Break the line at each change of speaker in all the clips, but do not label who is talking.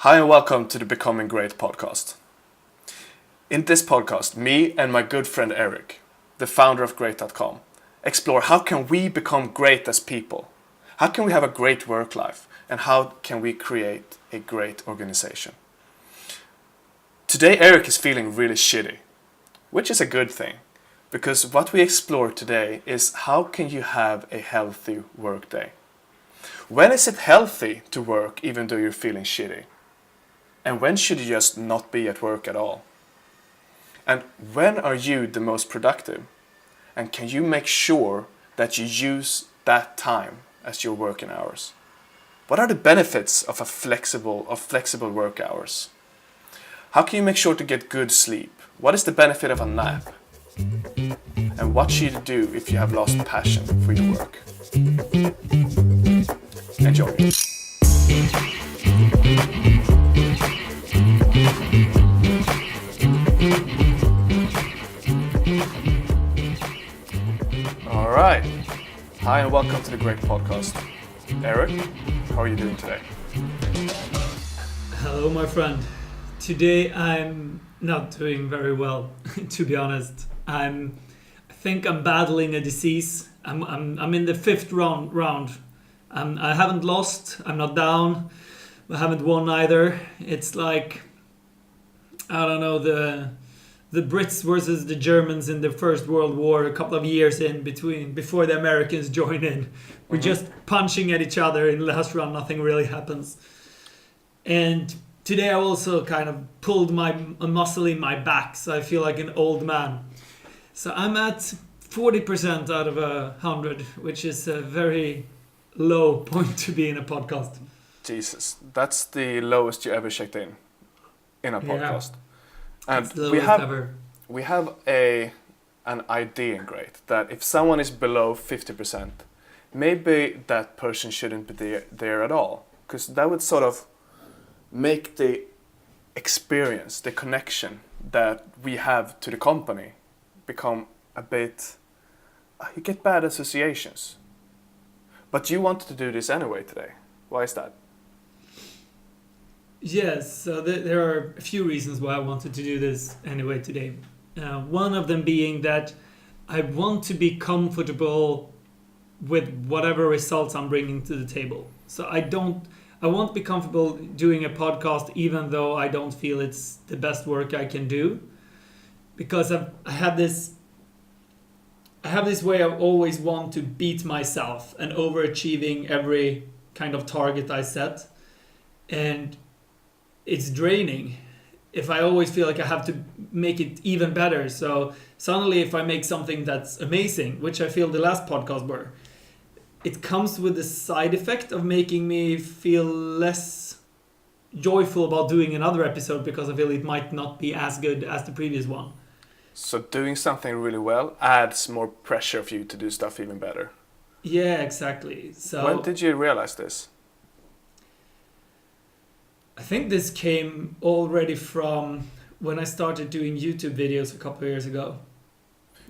Hi and welcome to the Becoming Great podcast. In this podcast, me and my good friend Erik, the founder of Great.com, explore how can we become great as people? How can we have a great work life? And how can we create a great organization? Today Erik is feeling really shitty, which is a good thing, because what we explore today is how can you have a healthy work day? When is it healthy to work even though you're feeling shitty? And when should you just not be at work at all? And when are you the most productive? And can you make sure that you use that time as your working hours? What are the benefits of flexible work hours? How can you make sure to get good sleep? What is the benefit of a nap? And what should you do if you have lost passion for your work? Enjoy. All right. Hi and welcome to the Great Podcast. Erik, how are you doing today?
Hello, my friend. Today I'm not doing very well, to be honest. I think I'm battling a disease. I'm in the fifth round. I haven't lost. I'm not down. I haven't won either. It's like, I don't know, the Brits versus the Germans in the First World War a couple of years in between, before the Americans join in. We're just punching at each other in the last round. Nothing really happens. And today I also kind of pulled a muscle in my back, so I feel like an old man. So I'm at 40% out of 100, which is a very low point to be in a podcast.
Jesus, that's the lowest you ever checked in a podcast.
Yeah,
and we have an idea in Great that if someone is below 50%, maybe that person shouldn't be there at all, because that would sort of make the experience, the connection that we have to the company become a bit, you get bad associations. But you wanted to do this anyway today. Why is that?
Yes, so there are a few reasons why I wanted to do this anyway today. One of them being that I want to be comfortable with whatever results I'm bringing to the table. So I won't be comfortable doing a podcast even though I don't feel it's the best work I can do, because I have this way of always want to beat myself and overachieving every kind of target I set, and it's draining if I always feel like I have to make it even better. So suddenly if I make something that's amazing, which I feel the last podcast were, it comes with the side effect of making me feel less joyful about doing another episode, because I feel it might not be as good as the previous one.
So doing something really well adds more pressure for you to do stuff even better.
Yeah, exactly. So
when did you realize this?
I think this came already from when I started doing YouTube videos a couple of years ago.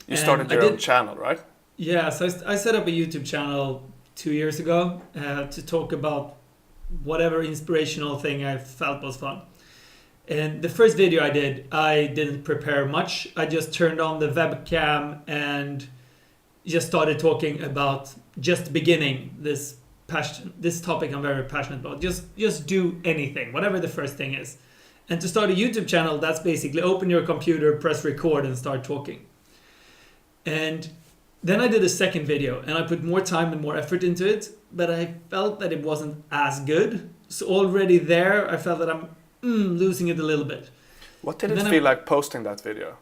You started your own channel, right?
Yeah, so I set up a YouTube channel 2 years ago to talk about whatever inspirational thing I felt was fun. And the first video I didn't prepare much. I just turned on the webcam and just started talking about just beginning this topic I'm very passionate about. Just do anything, whatever the first thing is. And to start a YouTube channel, that's basically open your computer, press record, and start talking. And then I did a second video, and I put more time and more effort into it, but I felt that it wasn't as good. So already there, I felt that I'm losing it a little bit.
What did it feel like posting that video?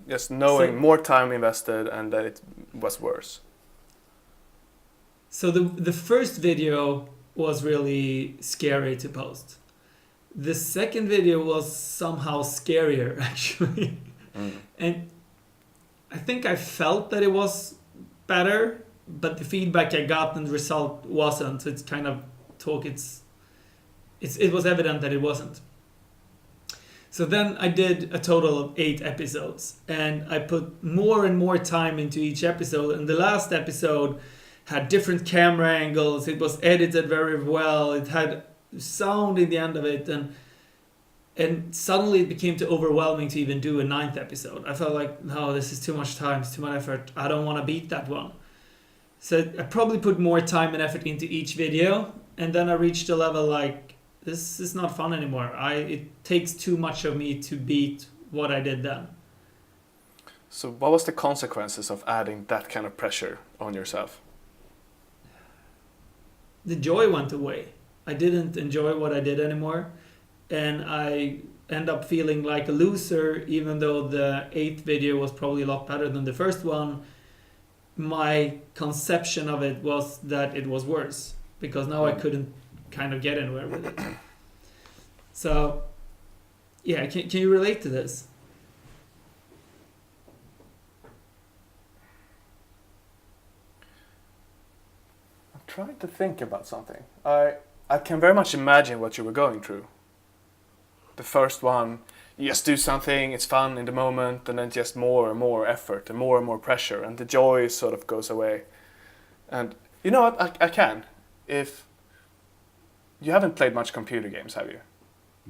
Just knowing more time invested and that it was worse.
So the first video was really scary to post. The second video was somehow scarier, actually. And I think I felt that it was better, but the feedback I got and the result wasn't. So it's kind of it was evident that it wasn't. So then I did a total of 8 episodes, and I put more and more time into each episode. And the last episode had different camera angles. It was edited very well. It had sound in the end of it, and suddenly it became too overwhelming to even do a 9th episode. I felt like, no, this is too much time, it's too much effort. I don't want to beat that one. So I probably put more time and effort into each video, and then I reached a level like, this is not fun anymore. It takes too much of me to beat what I did then.
So what was the consequences of adding that kind of pressure on yourself?
The joy went away. I didn't enjoy what I did anymore, and I end up feeling like a loser, even though the 8th video was probably a lot better than the first one. My conception of it was that it was worse, because now I couldn't kind of get anywhere with it. So, yeah, can you relate to this?
I'm trying to think about something. I can very much imagine what you were going through. The first one, you just do something, it's fun in the moment, and then just more and more effort and more pressure, and the joy sort of goes away. And you know what, I can. If you haven't played much computer games, have you?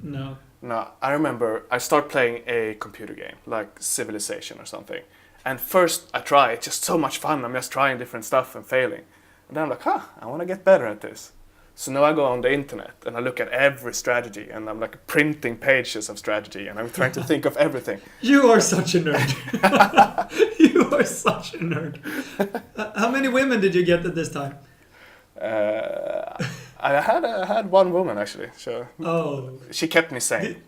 No.
No, I remember I started playing a computer game, like Civilization or something. And first I try, it's just so much fun, I'm just trying different stuff and failing. And then I'm like, I want to get better at this. So now I go on the internet and I look at every strategy, and I'm like printing pages of strategy, and I'm trying to think of everything.
You are such a nerd. You are such a nerd. How many women did you get at this time?
I had one woman actually, so she kept me sane.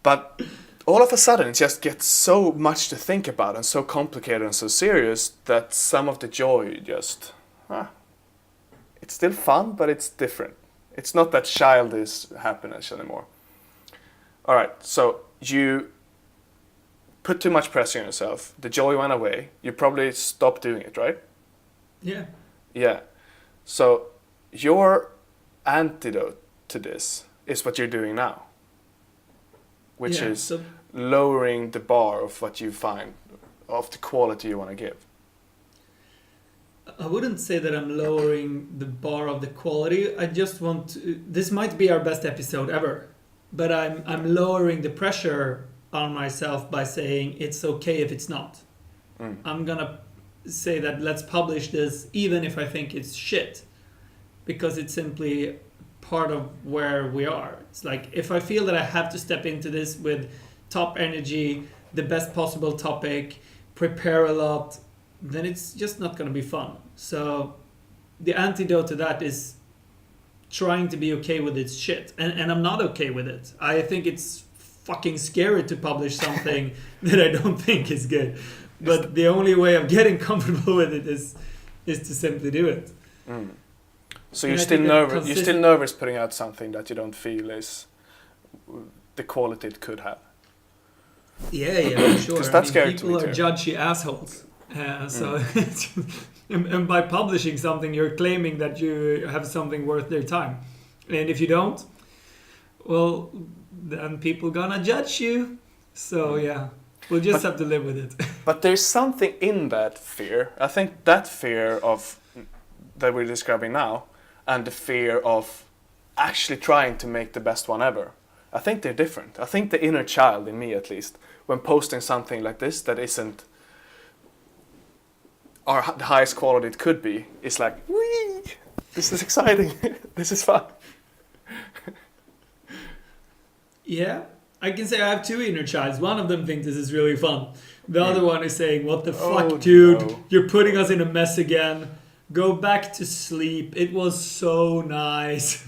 But all of a sudden it just gets so much to think about and so complicated and so serious that some of the joy just... it's still fun, but it's different. It's not that childish happiness anymore. All right, so you put too much pressure on yourself. The joy went away. You probably stopped doing it, right?
Yeah.
Yeah. So your antidote to this is what you're doing now, which is lowering the bar of what you find, of the quality you want to give.
I wouldn't say that I'm lowering the bar of the quality. I just want to, this might be our best episode ever, but I'm lowering the pressure on myself by saying it's okay if it's not. I'm gonna say that let's publish this even if I think it's shit, because it's simply part of where we are. It's like, if I feel that I have to step into this with top energy, the best possible topic, prepare a lot, then it's just not going to be fun. So the antidote to that is trying to be okay with its shit. And I'm not okay with it. I think it's fucking scary to publish something that I don't think is good. But the only way of getting comfortable with it is to simply do it.
So you're still nervous. You're still nervous putting out something that you don't feel is the quality it could have.
Yeah, for sure.
Because that's scary to
people
me
are
too.
judgy assholes. So, and by publishing something, you're claiming that you have something worth their time. And if you don't, well, then people gonna judge you. So yeah, we'll just have to live with it.
But there's something in that fear. I think that fear of that we're describing now, and the fear of actually trying to make the best one ever, I think they're different. I think the inner child in me, at least, when posting something like this that isn't the highest quality it could be, is like, wee, this is exciting, this is fun.
Yeah, I can say I have two inner childs. One of them thinks this is really fun. The other one is saying, what the fuck, dude? No. You're putting us in a mess again. Go back to sleep. It was so nice.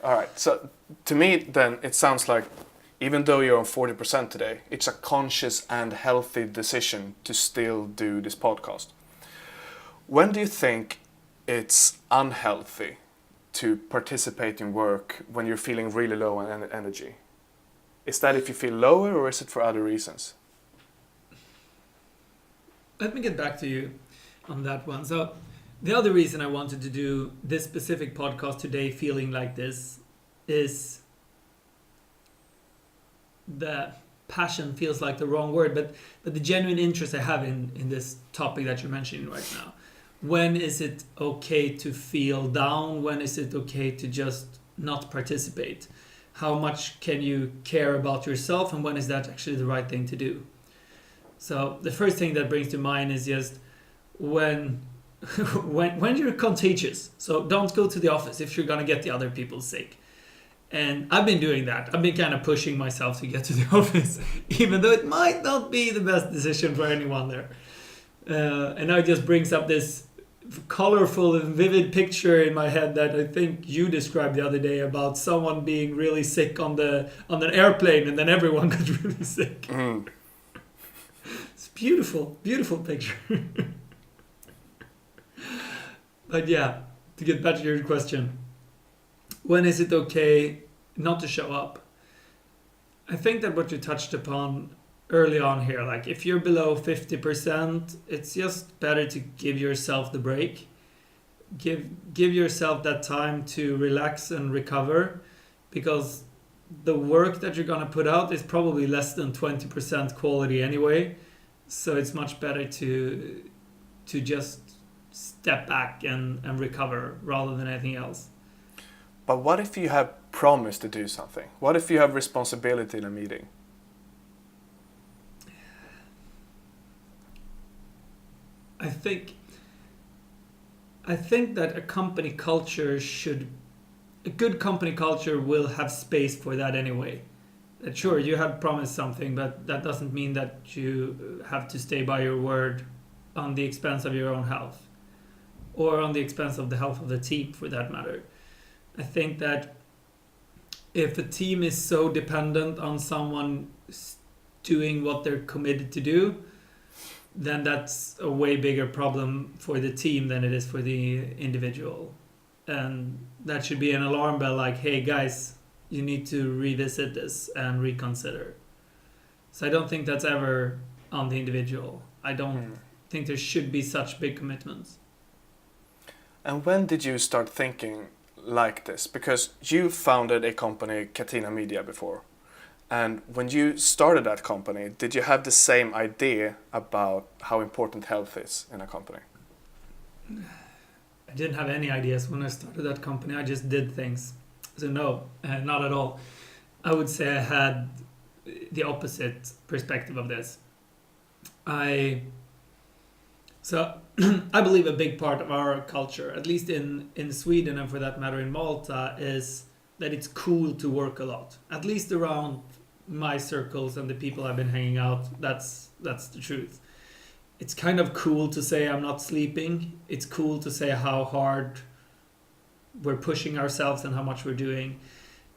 All right, so to me then it sounds like, even though you're on 40% today, it's a conscious and healthy decision to still do this podcast. When do you think it's unhealthy to participate in work when you're feeling really low on energy? Is that if you feel lower, or is it for other reasons?
Let me get back to you on that one. So the other reason I wanted to do this specific podcast today feeling like this is the passion feels like the wrong word, but the genuine interest I have in this topic that you're mentioning right now. when is it okay to feel down? When is it okay to just not participate? How much can you care about yourself, and when is that actually the right thing to do? So the first thing that brings to mind is just when when you're contagious. So don't go to the office if you're gonna get the other people sick. And I've been doing that. I've been kind of pushing myself to get to the office, even though it might not be the best decision for anyone there. And now it just brings up this colorful and vivid picture in my head that I think you described the other day about someone being really sick on an airplane, and then everyone got really sick.
Mm.
It's beautiful, beautiful picture. But yeah, to get back to your question, when is it okay not to show up? I think that what you touched upon early on here, like if you're below 50%, it's just better to give yourself the break. Give yourself that time to relax and recover, because the work that you're gonna put out is probably less than 20% quality anyway. So it's much better to just step back and recover rather than anything else.
But what if you have promised to do something? What if you have responsibility in a meeting?
I think that a good company culture will have space for that anyway. That sure, you have promised something, but that doesn't mean that you have to stay by your word on the expense of your own health, or on the expense of the health of the team for that matter. I think that if a team is so dependent on someone doing what they're committed to do, then that's a way bigger problem for the team than it is for the individual. And that should be an alarm bell like, hey guys, you need to revisit this and reconsider. So I don't think that's ever on the individual. I don't think there should be such big commitments.
And when did you start thinking like this? Because you founded a company, Catena Media, before. And when you started that company, did you have the same idea about how important health is in a company?
I didn't have any ideas when I started that company. I just did things. So no, not at all. I would say I had the opposite perspective of this. I believe a big part of our culture, at least in Sweden and for that matter in Malta, is that it's cool to work a lot. At least around my circles and the people I've been hanging out, that's the truth. It's kind of cool to say I'm not sleeping. It's cool to say how hard we're pushing ourselves and how much we're doing.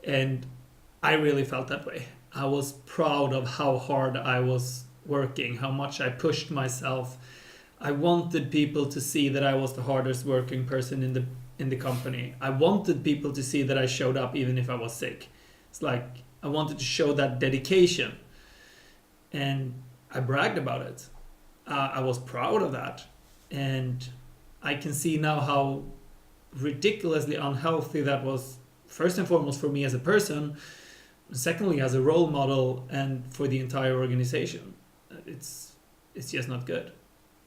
And I really felt that way. I was proud of how hard I was working, how much I pushed myself. I wanted people to see that I was the hardest working person in the company. I wanted people to see that I showed up even if I was sick. It's like I wanted to show that dedication, and I bragged about it. I was proud of that, and I can see now how ridiculously unhealthy that was. First and foremost for me as a person, secondly as a role model, and for the entire organization. It's just not good.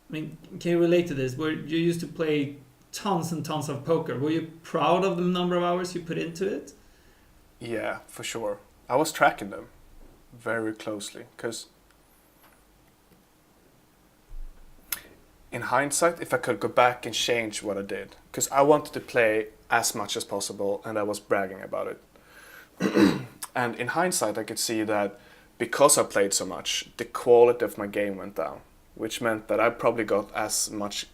I mean, can you relate to this? Where you used to play tons and tons of poker. Were you proud of the number of hours you put into it?
Yeah, for sure. I was tracking them very closely because in hindsight, if I could go back and change what I did, because I wanted to play as much as possible and I was bragging about it. And in hindsight, I could see that because I played so much, the quality of my game went down, which meant that I probably got as much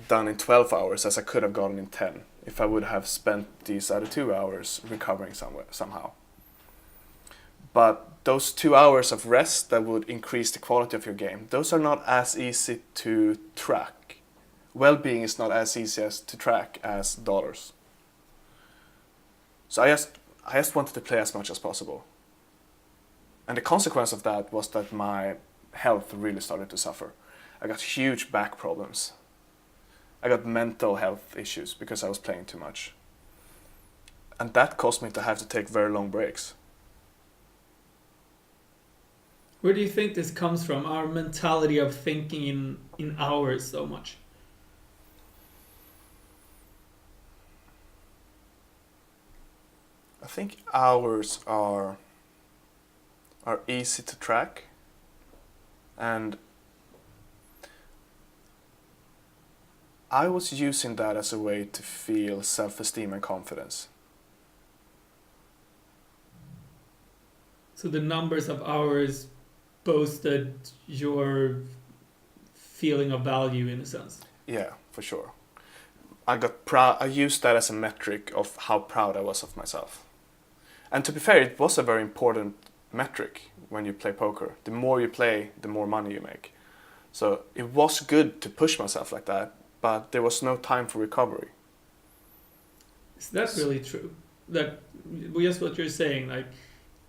done in 12 hours as I could have gotten in 10 if I would have spent these other 2 hours recovering somehow. But those 2 hours of rest that would increase the quality of your game, those are not as easy to track. Well-being is not as easy to track as dollars. So I just wanted to play as much as possible. And the consequence of that was that my health really started to suffer. I got huge back problems. I got mental health issues because I was playing too much. And that caused me to have to take very long breaks.
Where do you think this comes from, our mentality of thinking in hours so much?
think hours are easy to track, and I was using that as a way to feel self-esteem and confidence.
So the numbers of hours boosted your feeling of value in a sense.
Yeah, for sure. I got proud. I used that as a metric of how proud I was of myself. And to be fair, it was a very important metric when you play poker. The more you play, the more money you make. So it was good to push myself like that, but there was no time for recovery.
Is that really true? That just what you're saying, like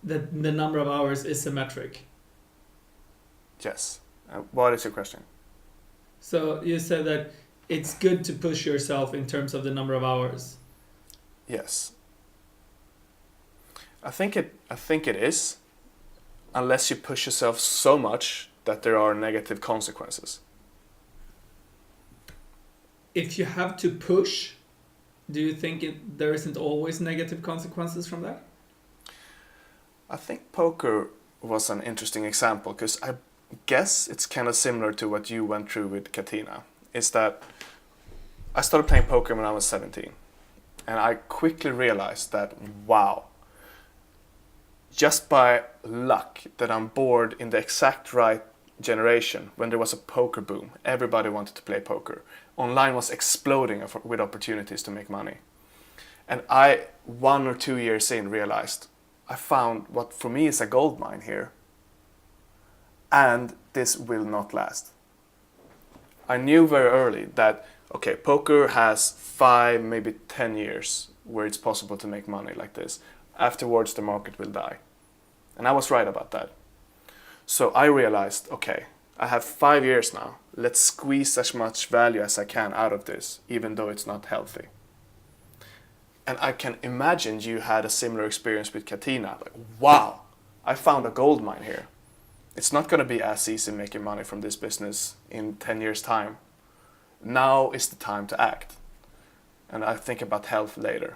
that the number of hours is a metric.
Yes. What is your question?
So you said that it's good to push yourself in terms of the number of hours.
Yes. I think it is, unless you push yourself so much that there are negative consequences.
If you have to push, do you think there isn't always negative consequences from that?
I think poker was an interesting example because I guess it's kind of similar to what you went through with Katina. Is that I started playing poker when I was 17, and I quickly realized that, wow, just by luck that I'm born in the exact right generation when there was a poker boom. Everybody wanted to play poker. Online was exploding with opportunities to make money. And I, 1 or 2 years in, realized I found what for me is a gold mine here. And this will not last. I knew very early that, okay, poker has 5, maybe 10 years where it's possible to make money like this. Afterwards, the market will die. And I was right about that. So I realized, okay, I have 5 years now. Let's squeeze as much value as I can out of this, even though it's not healthy. And I can imagine you had a similar experience with Katina. Like, wow, I found a gold mine here. It's not going to be as easy making money from this business in 10 years' time. Now is the time to act. And I think about health later.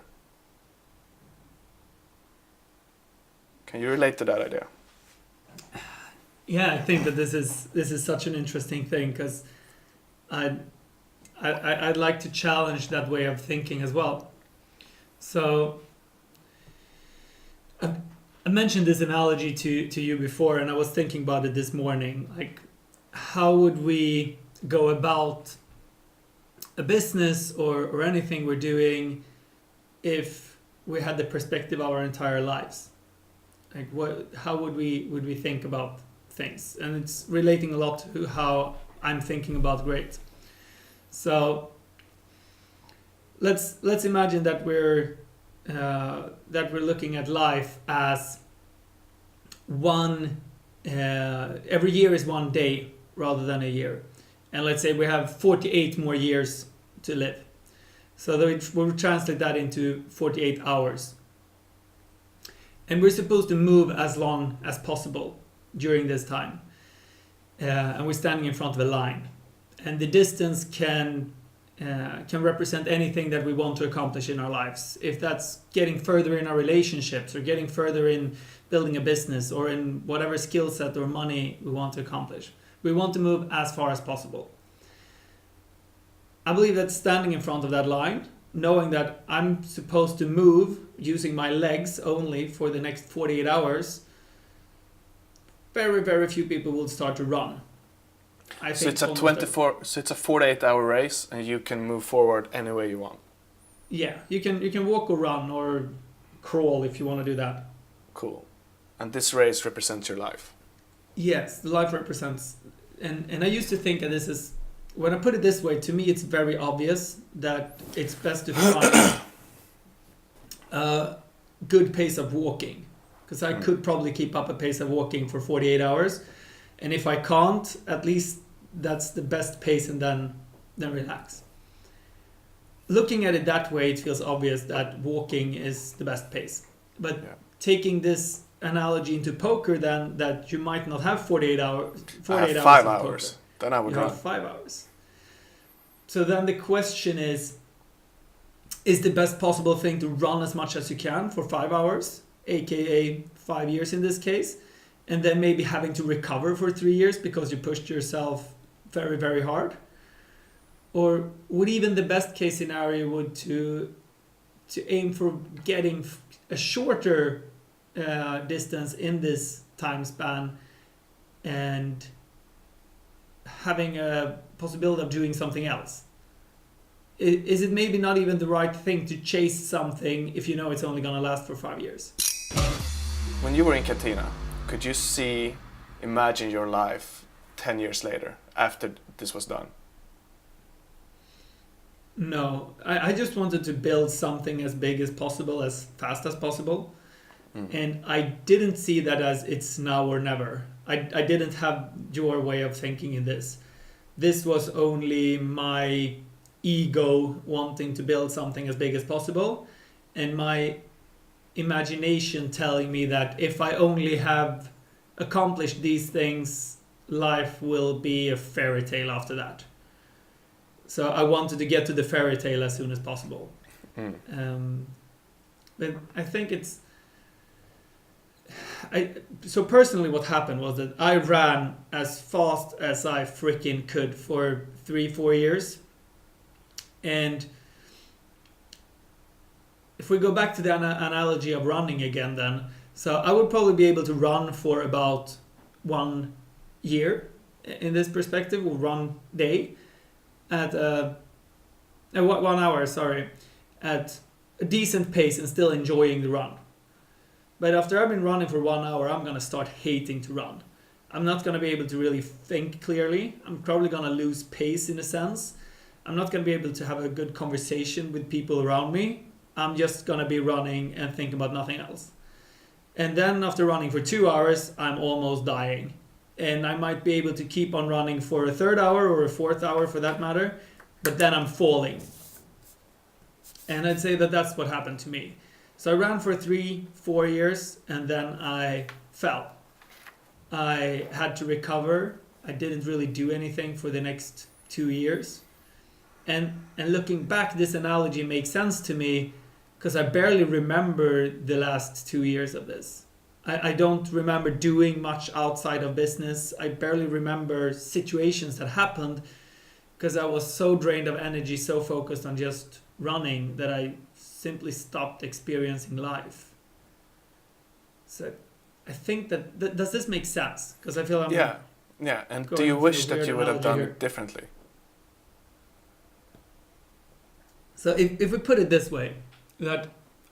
Can you relate to that idea?
Yeah, I think that this is such an interesting thing because I'd like to challenge that way of thinking as well. So I mentioned this analogy to you before, and I was thinking about it this morning. Like, how would we go about a business or anything we're doing if we had the perspective of our entire lives? Like, how would we think about things? And it's relating a lot to how I'm thinking about great. So let's imagine that we're looking at life as one. Every year is one day rather than a year, and let's say we have 48 more years to live. So we'll translate that into 48 hours. And we're supposed to move as long as possible during this time. And we're standing in front of a line. And the distance can represent anything that we want to accomplish in our lives. If that's getting further in our relationships or getting further in building a business or in whatever skill set or money we want to accomplish. We want to move as far as possible. I believe that standing in front of that line, knowing that I'm supposed to move using my legs only for the next 48 hours, very, very few people will start to run.
So it's a 48-hour race, and you can move forward any way you want.
Yeah, you can walk or run or crawl if you want to do that.
Cool. And this race represents your life.
Yes, the life represents, and I used to think that this is, when I put it this way, to me it's very obvious that it's best to find a good pace of walking, because I could probably keep up a pace of walking for 48 hours, and if I can't, at least that's the best pace, and then relax. Looking at it that way, it feels obvious that walking is the best pace. But taking this analogy into poker, then that you might not have 48 hours. 48 hours.
5 hours. Poker. Then I would run.
Have 5 hours. So then the question is, is the best possible thing to run as much as you can for 5 hours, aka 5 years in this case, and then maybe having to recover for 3 years because you pushed yourself very, very hard? Or would even the best case scenario would to aim for getting a shorter distance in this time span and having a possibility of doing something else? Is it maybe not even the right thing to chase something if you know it's only going to last for 5 years?
When you were in Katina, could you imagine your life 10 years later after this was done?
No, I just wanted to build something as big as possible, as fast as possible. And I didn't see that as it's now or never. I didn't have your way of thinking in this. This was only my ego wanting to build something as big as possible, and my imagination telling me that if I only have accomplished these things, life will be a fairy tale after that. So I wanted to get to the fairy tale as soon as possible. But I think so personally what happened was that I ran as fast as I freaking could for 3-4 years. And if we go back to the analogy of running again then, so I would probably be able to run for about 1 year in this perspective, or 1 day at 1 hour, at a decent pace and still enjoying the run. But after I've been running for 1 hour, I'm going to start hating to run. I'm not going to be able to really think clearly. I'm probably going to lose pace in a sense. I'm not going to be able to have a good conversation with people around me. I'm just going to be running and thinking about nothing else. And then after running for 2 hours, I'm almost dying. And I might be able to keep on running for a 3rd hour or a 4th hour for that matter, but then I'm falling. And I'd say that that's what happened to me. So I ran for 3-4 years and then I fell. I had to recover. I didn't really do anything for the next 2 years. And looking back, this analogy makes sense to me because I barely remember the last 2 years of this. I don't remember doing much outside of business. I barely remember situations that happened because I was so drained of energy, so focused on just running that I simply stopped experiencing life. So I think that does this make sense? Because I feel I'm
yeah. And do you wish that you would have done it differently?
So if we put it this way, that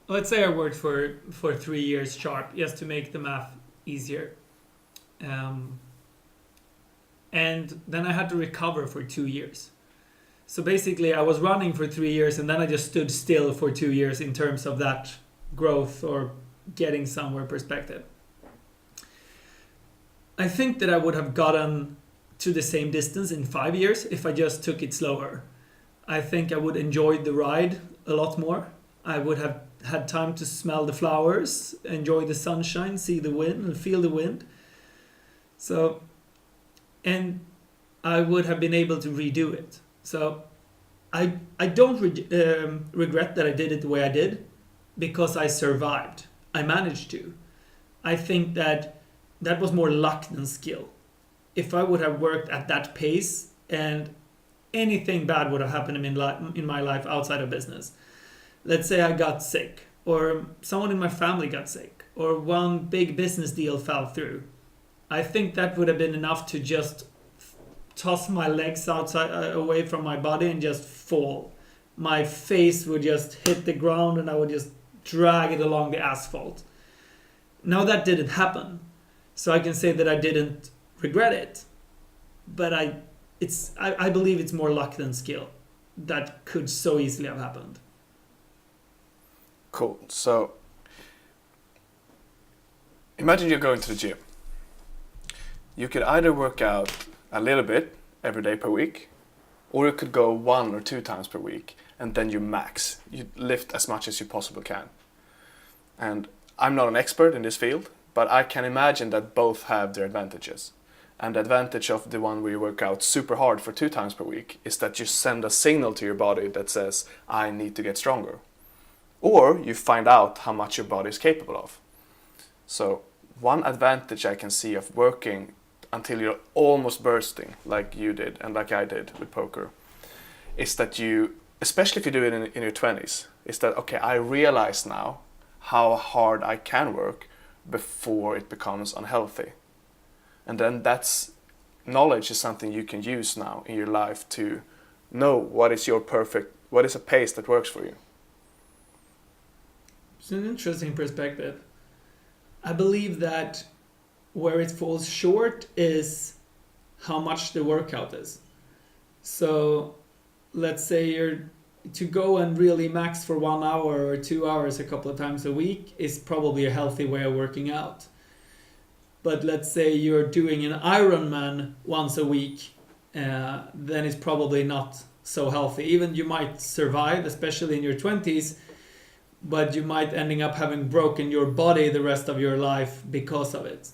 let's say I worked for 3 years sharp, just to make the math easier. And then I had to recover for 2 years. So basically I was running for 3 years and then I just stood still for 2 years in terms of that growth or getting somewhere perspective. I think that I would have gotten to the same distance in 5 years if I just took it slower. I think I would enjoy the ride a lot more. I would have had time to smell the flowers, enjoy the sunshine, see the wind and feel the wind. So, and I would have been able to redo it. So I don't regret that I did it the way I did because I survived. I managed to. I think that was more luck than skill. If I would have worked at that pace and anything bad would have happened in my life outside of business. Let's say I got sick, or someone in my family got sick, or one big business deal fell through. I think that would have been enough to just toss my legs away from my body and just fall. My face would just hit the ground and I would just drag it along the asphalt. Now that didn't happen, so I can say that I didn't regret it, but I believe it's more luck than skill. That could so easily have happened.
Cool. So imagine you're going to the gym. You could either work out a little bit every day per week, or you could go 1 or 2 times per week and then you max. You lift as much as you possibly can. And I'm not an expert in this field, but I can imagine that both have their advantages. And the advantage of the one where you work out super hard for 2 times per week is that you send a signal to your body that says, I need to get stronger. Or you find out how much your body is capable of. So one advantage I can see of working until you're almost bursting, like you did and like I did with poker, is that you, especially if you do it in your 20s, is that, okay, I realize now how hard I can work before it becomes unhealthy. And then that's knowledge is something you can use now in your life to know what is a pace that works for you.
It's an interesting perspective. I believe that where it falls short is how much the workout is. So let's say you're to go and really max for 1 hour or 2 hours a couple of times a week is probably a healthy way of working out. But let's say you're doing an Ironman once a week, then it's probably not so healthy. Even you might survive, especially in your 20s, but you might ending up having broken your body the rest of your life because of it.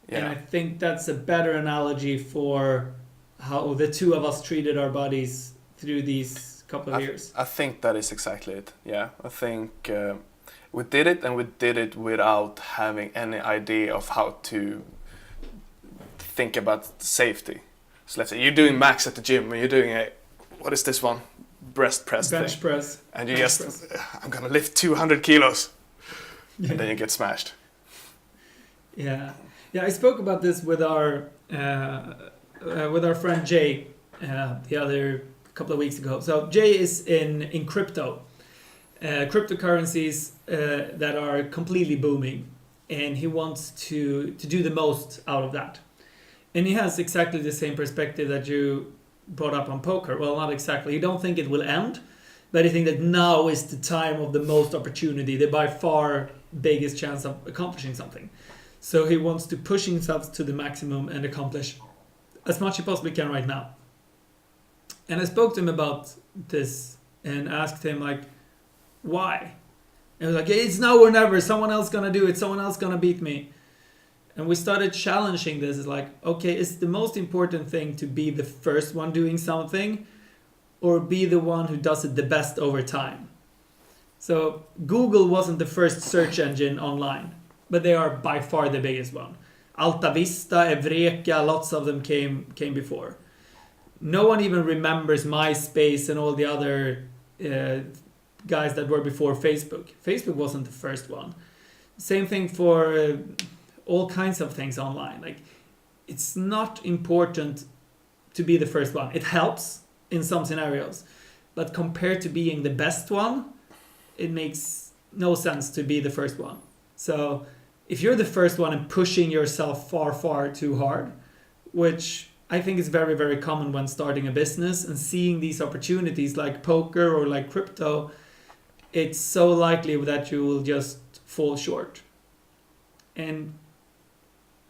Yeah. And I think that's a better analogy for how the two of us treated our bodies through these couple of years.
I think that is exactly it. Yeah, I think we did it, and we did it without having any idea of how to think about safety. So let's say you're doing max at the gym, and you're doing what is this one? Bench
press.
And you I'm gonna lift 200 kilos. Yeah. And then you get smashed.
Yeah. I spoke about this with our friend Jay the other couple of weeks ago. So Jay is in crypto. Cryptocurrencies that are completely booming, and he wants to do the most out of that. And he has exactly the same perspective that you brought up on poker. Well, not exactly. You don't think it will end, but I think that now is the time of the most opportunity, the by far biggest chance of accomplishing something. So he wants to push himself to the maximum and accomplish as much as he possibly can right now. And I spoke to him about this and asked him, like, why? And he was like, it's now or never. Someone else gonna do it. Someone else gonna beat me. And we started challenging this. It's like, okay, is the most important thing to be the first one doing something, or be the one who does it the best over time? So Google wasn't the first search engine online, but they are by far the biggest one. Alta Vista, Eureka, lots of them came before. No one even remembers MySpace and all the other guys that were before Facebook. Facebook wasn't the first one. Same thing for all kinds of things online. Like, it's not important to be the first one. It helps in some scenarios, but compared to being the best one, it makes no sense to be the first one. So if you're the first one and pushing yourself far too hard, which I think is very, very common when starting a business and seeing these opportunities like poker or like crypto, it's so likely that you will just fall short. And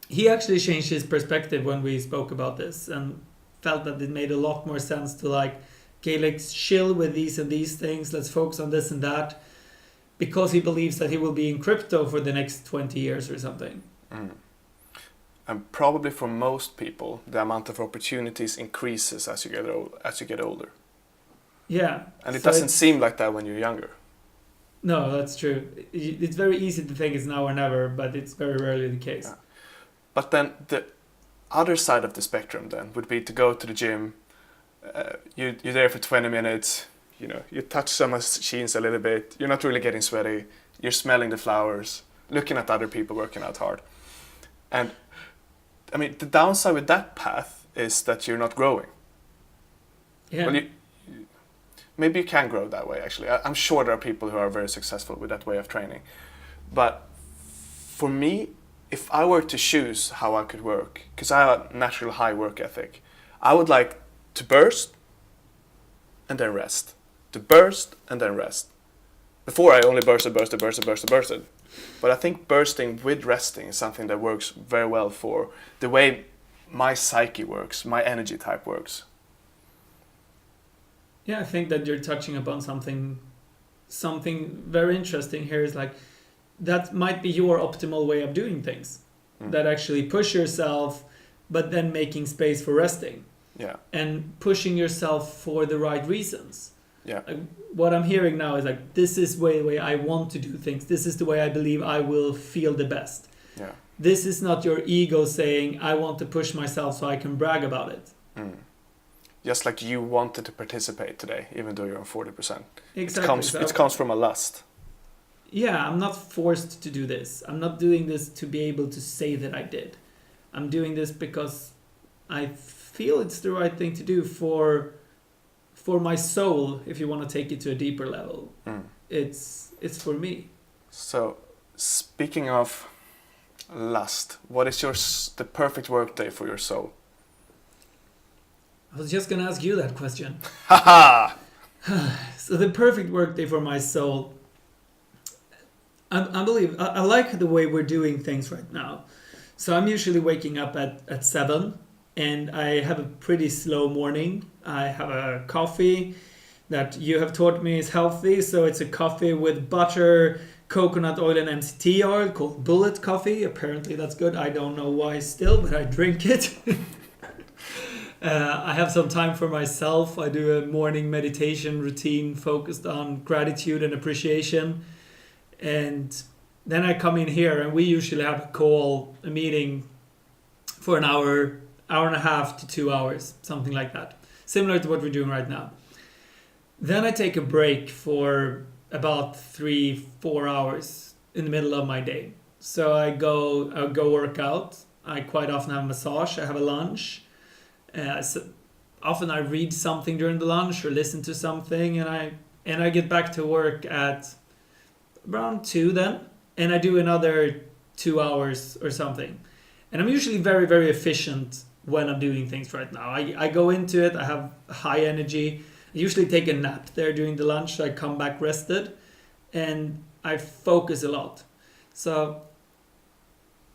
he actually changed his perspective when we spoke about this and felt that it made a lot more sense to, like, okay, let's chill with these and these things. Let's focus on this and that, because he believes that he will be in crypto for the next 20 years or something.
Mm. And probably for most people, the amount of opportunities increases as you get older.
Yeah.
And it doesn't seem like that when you're younger.
No, that's true. It's very easy to think it's now or never, but it's very rarely the case.
Yeah. But then the other side of the spectrum then would be to go to the gym. You're there for 20 minutes. You touch some machines a little bit. You're not really getting sweaty. You're smelling the flowers, looking at other people working out hard. And I mean, the downside with that path is that you're not growing.
Yeah.
Well, maybe you can grow that way, actually. I'm sure there are people who are very successful with that way of training. But for me, if I were to choose how I could work, because I have a natural high work ethic, I would like to burst and then rest. To burst and then rest. Before I only bursted. But I think bursting with resting is something that works very well for the way my psyche works, my energy type works.
Yeah, I think that you're touching upon something very interesting here. Is like, that might be your optimal way of doing things. That actually push yourself, but then making space for resting.
Yeah.
And pushing yourself for the right reasons.
Yeah.
Like, what I'm hearing now is like, this is the way I want to do things. This is the way I believe I will feel the best.
Yeah.
This is not your ego saying, I want to push myself so I can brag about it.
Mm. Just like you wanted to participate today, even though you're on 40%.
Exactly.
It comes from a lust.
Yeah, I'm not forced to do this. I'm not doing this to be able to say that I did. I'm doing this because I feel it's the right thing to do for my soul, if you want to take it to a deeper level.
Mm.
It's for me.
So, speaking of lust, what is the perfect workday for your soul?
I was just going to ask you that question.
Haha!
So the perfect workday for my soul, I like the way we're doing things right now. So I'm usually waking up at 7 and I have a pretty slow morning. I have a coffee that you have taught me is healthy. So it's a coffee with butter, coconut oil and MCT oil called Bullet Coffee. Apparently that's good. I don't know why still, but I drink it. I have some time for myself. I do a morning meditation routine focused on gratitude and appreciation. And then I come in here and we usually have a meeting for an hour and a half to 2 hours, something like that. Similar to what we're doing right now. Then I take a break for about 3-4 hours in the middle of my day. So I'll go work out. I quite often have a massage. I have a lunch. So often I read something during the lunch or listen to something, and I get back to work at around 2 then, and I do another 2 hours or something. And I'm usually very, very efficient when I'm doing things right now. I go into it, I have high energy. I usually take a nap there during the lunch, so I come back rested, and I focus a lot. So,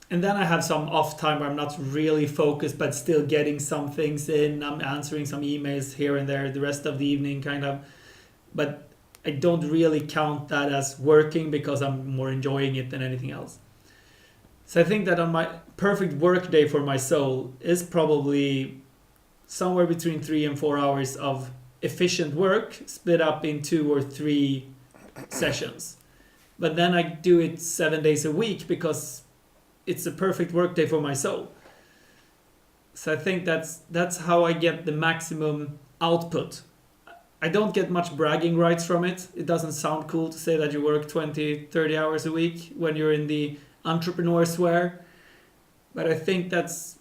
and then I have some off time where I'm not really focused, but still getting some things in. I'm answering some emails here and there the rest of the evening, kind of. But I don't really count that as working because I'm more enjoying it than anything else. So I think that on my perfect work day for my soul is probably somewhere between 3 and 4 hours of efficient work split up in 2 or 3 sessions. But then I do it 7 days a week because it's a perfect work day for my soul. So I think that's how I get the maximum output. I don't get much bragging rights from it. It doesn't sound cool to say that you work 20, 30 hours a week when you're in the entrepreneur sphere. But I think that's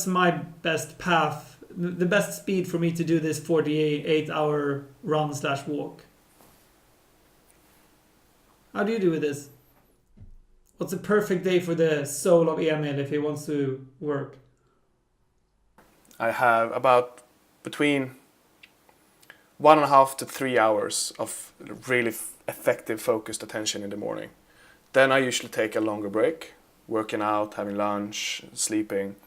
my best path, the best speed for me to do this 48-hour run/walk. How do you do with this? What's a perfect day for the soul of Emil if he wants to work?
I have about between 1.5 to 3 hours of really effective focused attention in the morning. Then I usually take a longer break, working out, having lunch, sleeping,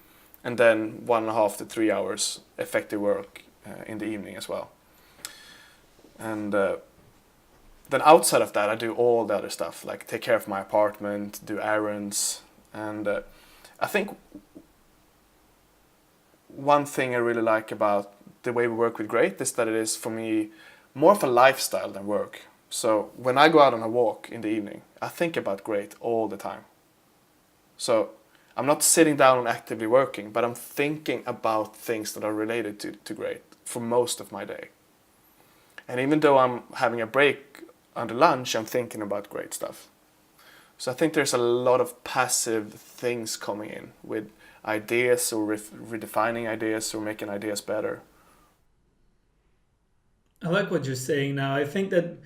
and then 1.5 to 3 hours effective work in the evening as well. And then outside of that, I do all the other stuff, like take care of my apartment, do errands, and I think one thing I really like about the way we work with Great is that it is, for me, more of a lifestyle than work. So when I go out on a walk in the evening, I think about Great all the time. So I'm not sitting down and actively working, but I'm thinking about things that are related to Great for most of my day. And even though I'm having a break under lunch, I'm thinking about Great stuff. So I think there's a lot of passive things coming in with ideas or redefining ideas or making ideas better.
I like what you're saying now. I think that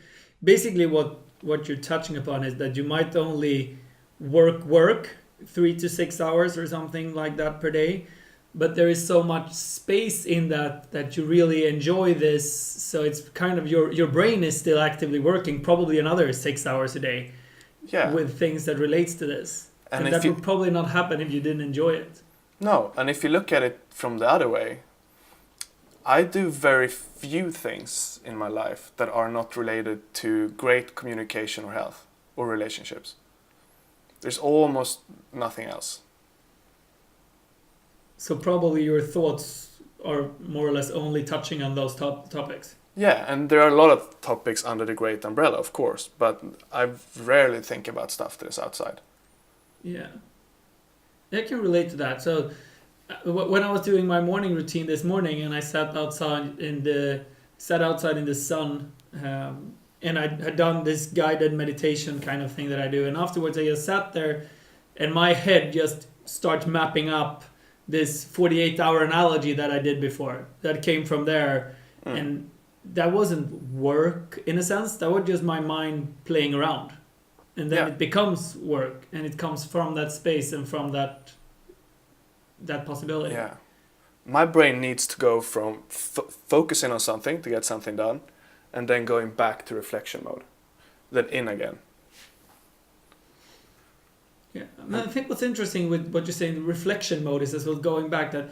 basically what you're touching upon is that you might only work 3 to 6 hours or something like that per day, but there is so much space in that you really enjoy this. So it's kind of your brain is still actively working probably another 6 hours a day.
Yeah.
With things that relates to this. And that would probably not happen if you didn't enjoy it.
No, and if you look at it from the other way, I do very few things in my life that are not related to great communication or health or relationships. There's almost nothing else.
So probably your thoughts are more or less only touching on those topics.
Yeah, and there are a lot of topics under the great umbrella, of course, but I rarely think about stuff that is outside.
Yeah. I can relate to that. So when I was doing my morning routine this morning, and I sat outside in the sun, and I had done this guided meditation kind of thing that I do, and afterwards I just sat there, and my head just starts mapping up this 48-hour analogy that I did before that came from there, and that wasn't work in a sense. That was just my mind playing around, and then it becomes work, and it comes from that space and from that possibility.
Yeah, my brain needs to go from focusing on something to get something done, and then going back to reflection mode, then in again.
Yeah, I think what's interesting with what you're saying, reflection mode, is as well going back that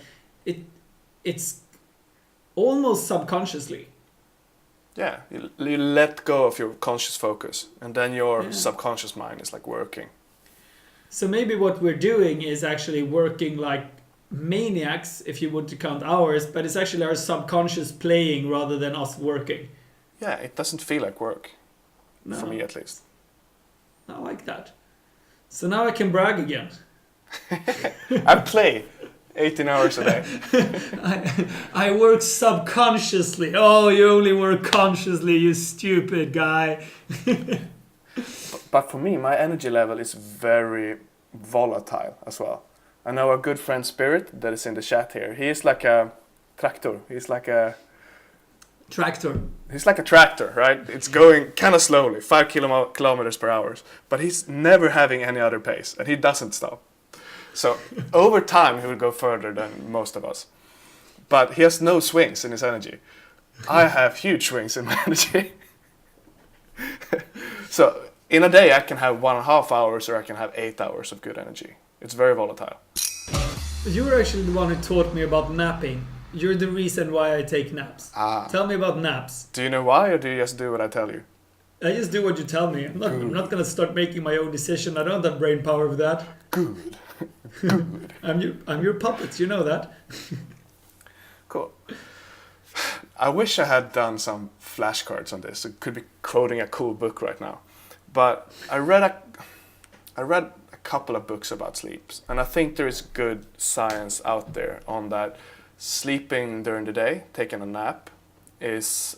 it's almost subconsciously.
Yeah, you let go of your conscious focus, and then your subconscious mind is like working.
So maybe what we're doing is actually working like maniacs, if you would to count hours, but it's actually our subconscious playing rather than us working.
Yeah, it doesn't feel like work, for me at least.
I like that. So now I can brag again.
I play 18 hours a day.
I work subconsciously. Oh, you only work consciously, you stupid guy.
But for me, my energy level is very volatile as well. I know a good friend, Spirit, that is in the chat here. He is like a tractor. He's like a tractor, right? It's going kind of slowly, 5 kilometers per hour. But he's never having any other pace, and he doesn't stop. So over time, he will go further than most of us. But he has no swings in his energy. I have huge swings in my energy. So in a day, I can have 1.5 hours or I can have 8 hours of good energy. It's very volatile.
You were actually the one who taught me about napping. You're the reason why I take naps. Tell me about naps.
Do you know why, or do you just do what I tell you?
I just do what you tell me. I'm not going to start making my own decision. I don't have brain power for that.
Good. Good.
I'm your puppet, you know that.
Cool. I wish I had done some flashcards on this. I could be quoting a cool book right now. But I read a couple of books about sleep, and I think there is good science out there on that. Sleeping during the day, taking a nap, is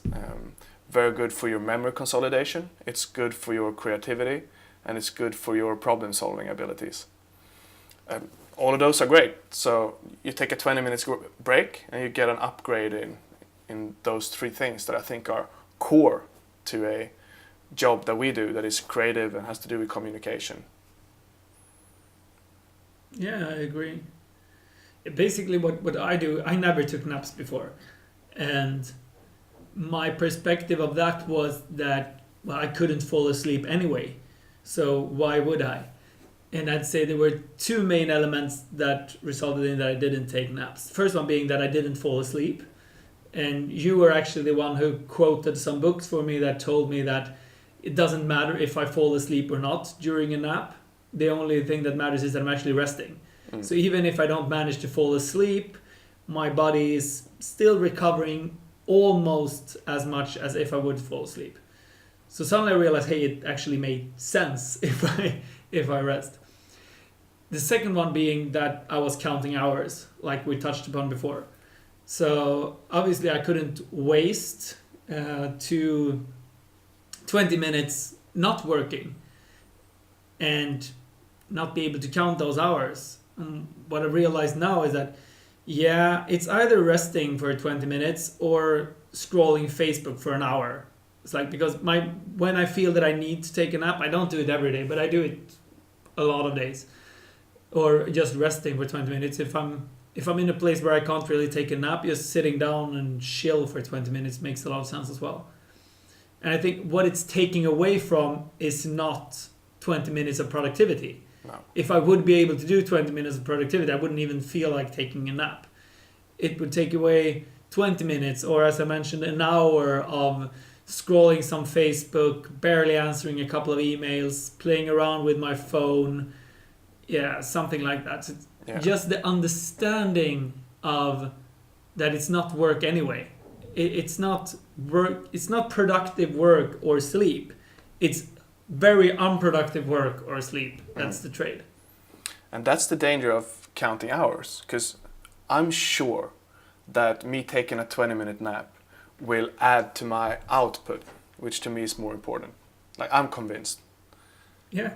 very good for your memory consolidation. It's good for your creativity, and it's good for your problem-solving abilities. All of those are great. So you take a 20 minutes break, and you get an upgrade in those three things that I think are core to a job that we do that is creative and has to do with communication.
Yeah, I agree. Basically what I do, I never took naps before, and my perspective of that was that, well, I couldn't fall asleep anyway, so why would I? And I'd say there were two main elements that resulted in that I didn't take naps. First one being that I didn't fall asleep, and you were actually the one who quoted some books for me that told me that it doesn't matter if I fall asleep or not during a nap. The only thing that matters is that I'm actually resting. So even if I don't manage to fall asleep, my body is still recovering almost as much as if I would fall asleep. So suddenly I realized, hey, it actually made sense if I rest. The second one being that I was counting hours, like we touched upon before. So obviously I couldn't waste 20 minutes not working and not be able to count those hours. What I realize now is that, yeah, it's either resting for 20 minutes or scrolling Facebook for an hour. It's like, because when I feel that I need to take a nap, I don't do it every day, but I do it a lot of days. Or just resting for 20 minutes. If I'm in a place where I can't really take a nap, just sitting down and chill for 20 minutes makes a lot of sense as well. And I think what it's taking away from is not 20 minutes of productivity.
No.
If I would be able to do 20 minutes of productivity, I wouldn't even feel like taking a nap. It would take away 20 minutes, or as I mentioned, an hour of scrolling some Facebook, barely answering a couple of emails, playing around with my phone. Yeah, something like that.
Yeah.
just the understanding of that it's not work anyway. It's not work. It's not productive work or sleep. It's very unproductive work or sleep. That's the trade.
And that's the danger of counting hours, because I'm sure that me taking a 20-minute nap will add to my output, which to me is more important. Like, I'm convinced.
Yeah.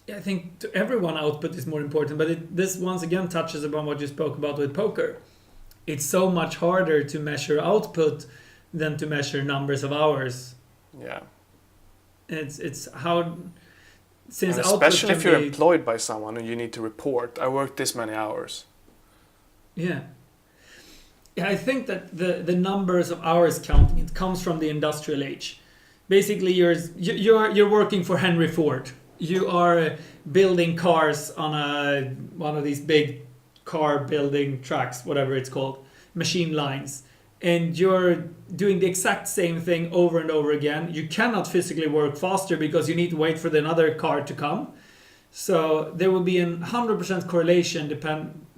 I think to everyone output is more important, but this once again touches upon what you spoke about with poker. It's so much harder to measure output than to measure numbers of hours.
Yeah.
It's how since
And
output
especially
can
if you're
be,
employed by someone and you need to report, I worked this many hours.
yeah. Yeah, I think that the numbers of hours counting, it comes from the industrial age. Basically, you're working for Henry Ford. You are building cars on one of these big car building tracks, whatever it's called, machine lines, and you're doing the exact same thing over and over again. You cannot physically work faster because you need to wait for another car to come. So there will be a 100% correlation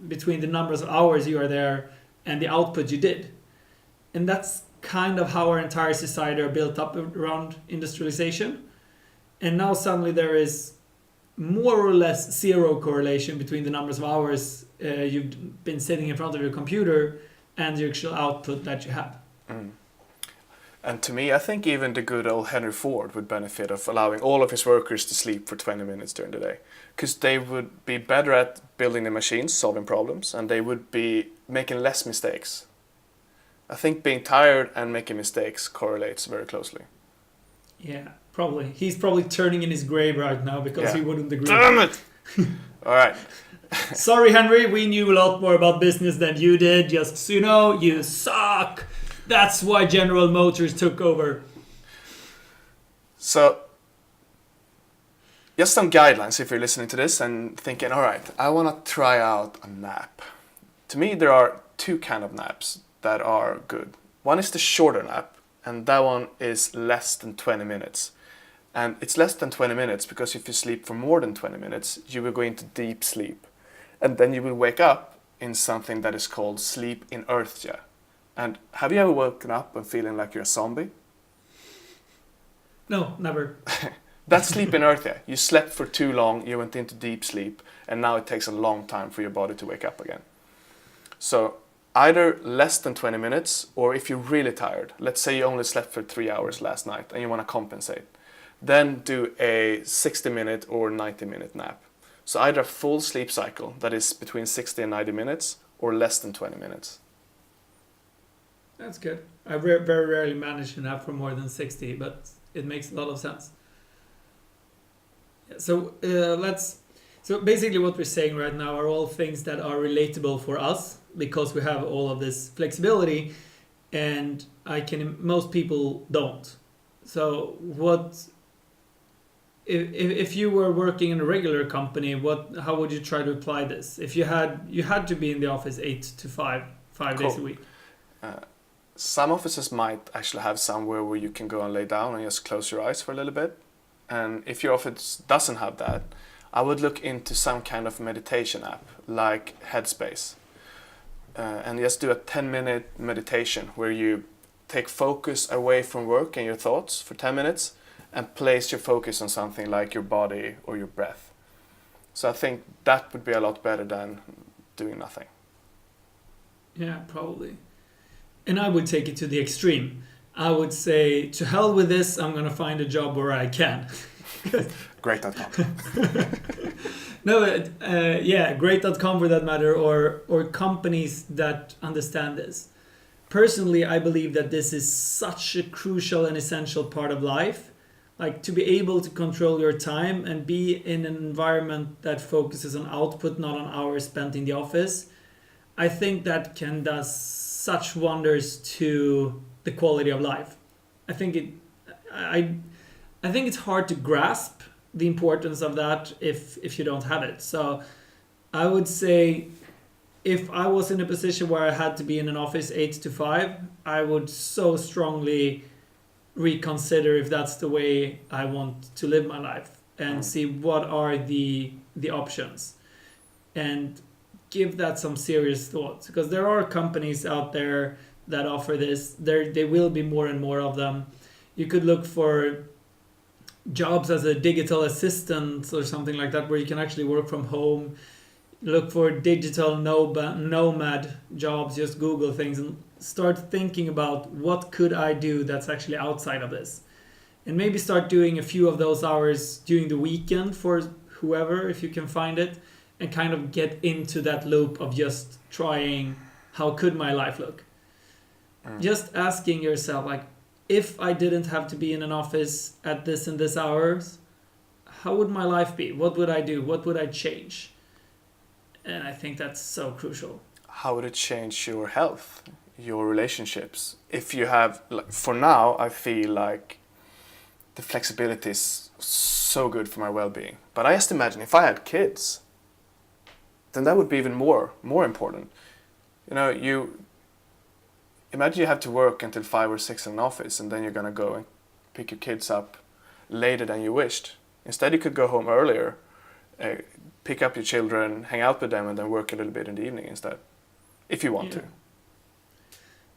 between the numbers of hours you are there and the output you did. And that's kind of how our entire society are built up around industrialization. And now suddenly there is more or less zero correlation between the numbers of hours you've been sitting in front of your computer and the actual output that you have.
Mm. And to me, I think even the good old Henry Ford would benefit of allowing all of his workers to sleep for 20 minutes during the day. Because they would be better at building the machines, solving problems, and they would be making less mistakes. I think being tired and making mistakes correlates very closely.
Yeah, probably. He's probably turning in his grave right now because he wouldn't agree.
Damn it! All right.
Sorry, Henry, we knew a lot more about business than you did. Just so you know, you suck. That's why General Motors took over.
So, just some guidelines if you're listening to this and thinking, all right, I want to try out a nap. To me, there are two kind of naps that are good. One is the shorter nap, and that one is less than 20 minutes. And it's less than 20 minutes because if you sleep for more than 20 minutes, you will go into deep sleep. And then you will wake up in something that is called sleep inertia. And have you ever woken up and feeling like you're a zombie?
No, never.
That's sleep inertia. You slept for too long, you went into deep sleep, and now it takes a long time for your body to wake up again. So either less than 20 minutes, or if you're really tired, let's say you only slept for 3 hours last night and you want to compensate, then do a 60-minute or 90-minute nap. So either a full sleep cycle that is between 60 and 90 minutes, or less than 20 minutes.
That's good. I very rarely manage to nap for more than 60, but it makes a lot of sense. So So basically what we're saying right now are all things that are relatable for us because we have all of this flexibility, and most people don't. So what if you were working in a regular company, how would you try to apply this? If you had to be in the office 8 to 5
Cool.
days a week.
Some offices might actually have somewhere where you can go and lay down and just close your eyes for a little bit. And if your office doesn't have that, I would look into some kind of meditation app like Headspace. And just do a 10-minute meditation where you take focus away from work and your thoughts for 10 minutes and place your focus on something like your body or your breath. So I think that would be a lot better than doing nothing.
Yeah, probably. And I would take it to the extreme. I would say, to hell with this, I'm going to find a job where I can.
Great.com.
No, great.com for that matter, or companies that understand this. Personally, I believe that this is such a crucial and essential part of life. Like, to be able to control your time and be in an environment that focuses on output, not on hours spent in the office. I think that can do such wonders to the quality of life. I think it's hard to grasp the importance of that if you don't have it. So I would say if I was in a position where I had to be in an office 8 to 5, I would so strongly reconsider if that's the way I want to live my life and see what are the options. and give that some serious thoughts, because there are companies out there that offer this. There will be more and more of them. You could look for jobs as a digital assistant or something like that, where you can actually work from home. Look for digital nomad jobs. Just Google things and start thinking about what could I do that's actually outside of this, and maybe start doing a few of those hours during the weekend for whoever, if you can find it, and kind of get into that loop of just trying, how could my life look? Just asking yourself, like, if I didn't have to be in an office at this and this hours, how would my life be? What would I do? What would I change? And I think that's so crucial.
How would it change your health, your relationships? If you have, like, for now, I feel like the flexibility is so good for my well-being. But I just imagine if I had kids, then that would be even more important. You know, imagine you have to work until 5 or 6 in an office, and then you're gonna go and pick your kids up later than you wished. Instead, you could go home earlier, pick up your children, hang out with them, and then work a little bit in the evening instead, if you want to.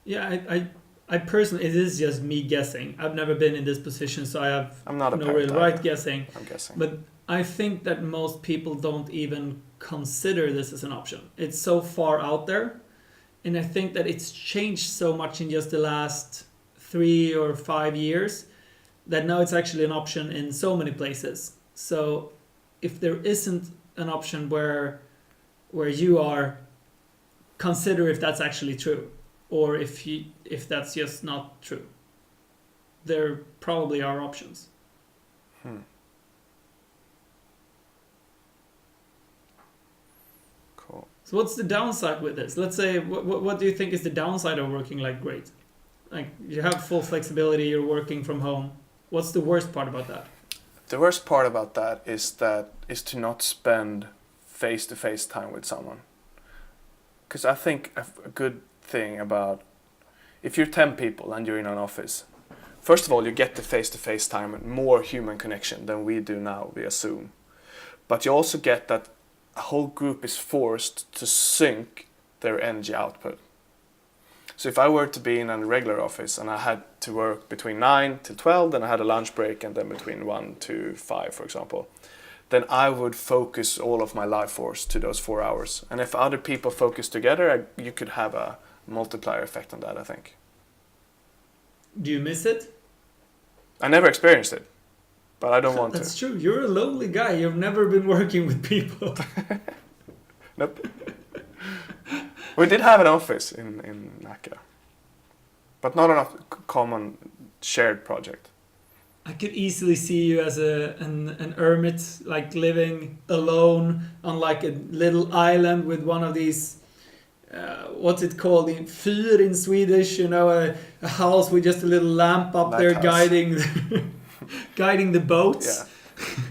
Yeah, I personally, it is just me guessing. I've never been in this position, so
I'm not a
no real right guessing.
I'm guessing.
But I think that most people don't even consider this as an option. It's so far out there. And I think that it's changed so much in just the last 3 or 5 years that now it's actually an option in so many places. So if there isn't an option where you are, consider if that's actually true, or if that's just not true. There probably are options.
Cool.
So what's the downside with this? Let's say, what do you think is the downside of working like great? Like, you have full flexibility, you're working from home. What's the worst part about that?
The worst part about that is to not spend face-to-face time with someone. Because I think a good thing about, if you're 10 people and you're in an office, first of all, you get the face-to-face time and more human connection than we do now via Zoom. But you also get that a whole group is forced to sync their energy output. So if I were to be in a regular office and I had to work between 9 till 12, then I had a lunch break, and then between 1 to 5, for example, then I would focus all of my life force to those 4 hours. And if other people focus together, you could have a multiplier effect on that, I think.
Do you miss it?
I never experienced it, but I don't want to.
That's true. You're a lonely guy. You've never been working with people.
Nope. We did have an office in Nacka, but not enough common shared project.
I could easily see you as an hermit, like living alone on like a little island with one of these, what's it called, fyr in Swedish, you know, a house with just a little lamp up there guiding guiding the boats.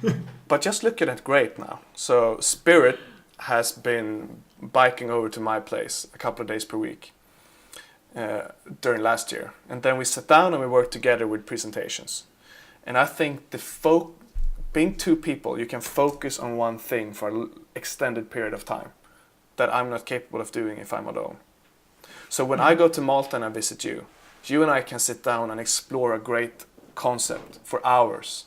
Yeah. But just looking at great now. So Spirit has been biking over to my place a couple of days per week during last year. And then we sat down and we worked together with presentations. And I think being 2 people, you can focus on one thing for an extended period of time that I'm not capable of doing if I'm alone. So when I go to Malta and I visit you and I can sit down and explore a great concept for hours.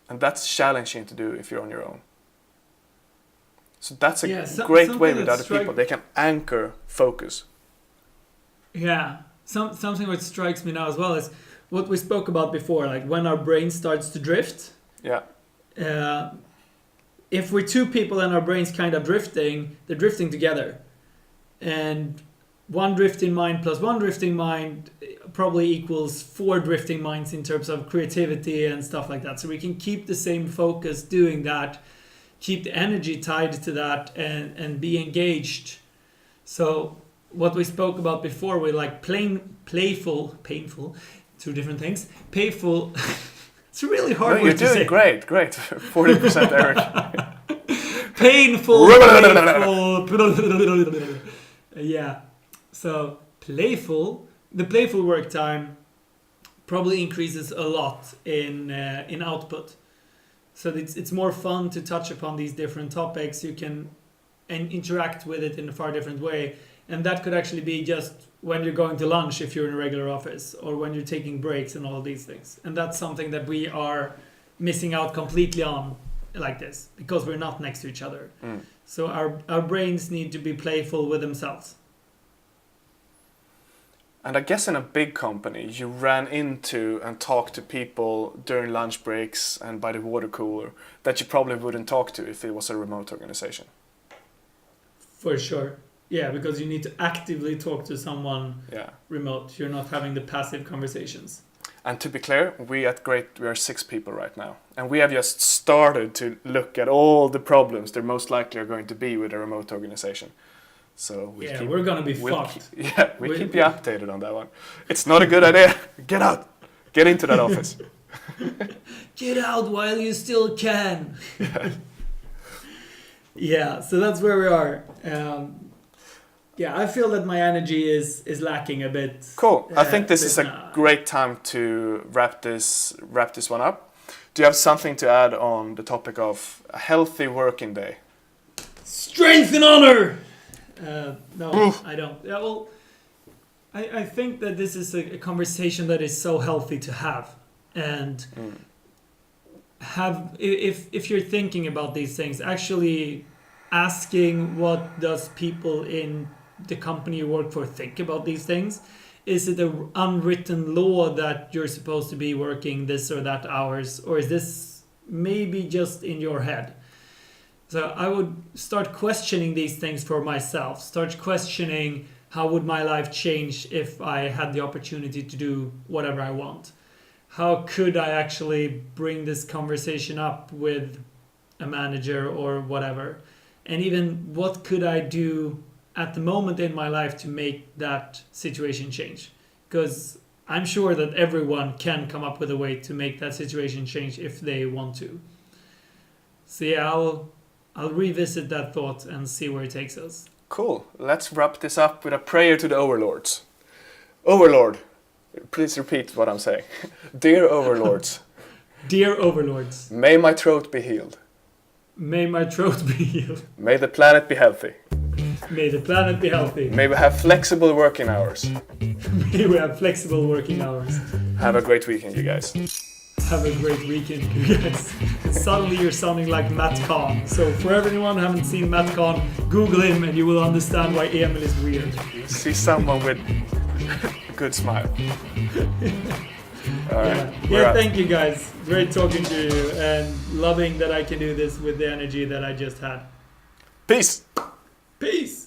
And that's challenging to do if you're on your own. So that's a great way with other people. They can anchor focus.
Yeah. Something that strikes me now as well is what we spoke about before, like when our brain starts to drift.
Yeah.
If we're 2 people and our brains kind of drifting, they're drifting together. And one drifting mind plus one drifting mind probably equals 4 drifting minds in terms of creativity and stuff like that. So we can keep the same focus doing that, keep the energy tied to that, and be engaged. So what we spoke about before, we like playful, painful, 2 different things. Playful. It's really hard word to say.
You're doing great. 40% Erik.
Painful. Yeah. So the playful work time probably increases a lot in output. So it's more fun to touch upon these different topics. You can interact with it in a far different way. And that could actually be just when you're going to lunch if you're in a regular office, or when you're taking breaks and all these things. And that's something that we are missing out completely on like this, because we're not next to each other. So our brains need to be playful with themselves.
And I guess in a big company, you ran into and talked to people during lunch breaks and by the water cooler that you probably wouldn't talk to if it was a remote organization.
For sure. Yeah, because you need to actively talk to someone remote. You're not having the passive conversations. And
to be clear, we at Great, we are 6 people right now. And we have just started to look at all the problems there most likely are going to be with a remote organization. So we're going to be fucked. We keep you updated on that one. It's not a good idea. Get out. Get into that office.
Get out while you still can. Yeah, so that's where we are. I feel that my energy is lacking a bit.
Cool. I think this is a great time to wrap this one up. Do you have something to add on the topic of a healthy working day?
Strength and honor! No, I don't. Yeah, well, I think that this is a conversation that is so healthy to have. And if you're thinking about these things, actually asking what does people in the company you work for think about these things. Is it an unwritten law that you're supposed to be working this or that hours, or is this maybe just in your head? So I would start questioning these things for myself. Start questioning, how would my life change if I had the opportunity to do whatever I want? How could I actually bring this conversation up with a manager or whatever? And even what could I do at the moment in my life to make that situation change? Because I'm sure that everyone can come up with a way to make that situation change if they want to. So yeah, I'll revisit that thought and see where it takes us.
Cool. Let's wrap this up with a prayer to the overlords. Overlord, please repeat what I'm saying. Dear overlords.
Dear overlords.
May my throat be healed.
May my throat be healed.
May the planet be healthy.
May the planet be healthy.
May we have flexible working hours.
May we have flexible working hours.
Have a great weekend, you guys.
Have a great weekend, you guys. Suddenly you're sounding like Matt Kahn. So for everyone who haven't seen Matt Kahn, Google him and you will understand why Emil is weird.
You see someone with a good smile. All right.
Yeah, thank you guys. Great talking to you and loving that I can do this with the energy that I just had.
Peace.
Peace.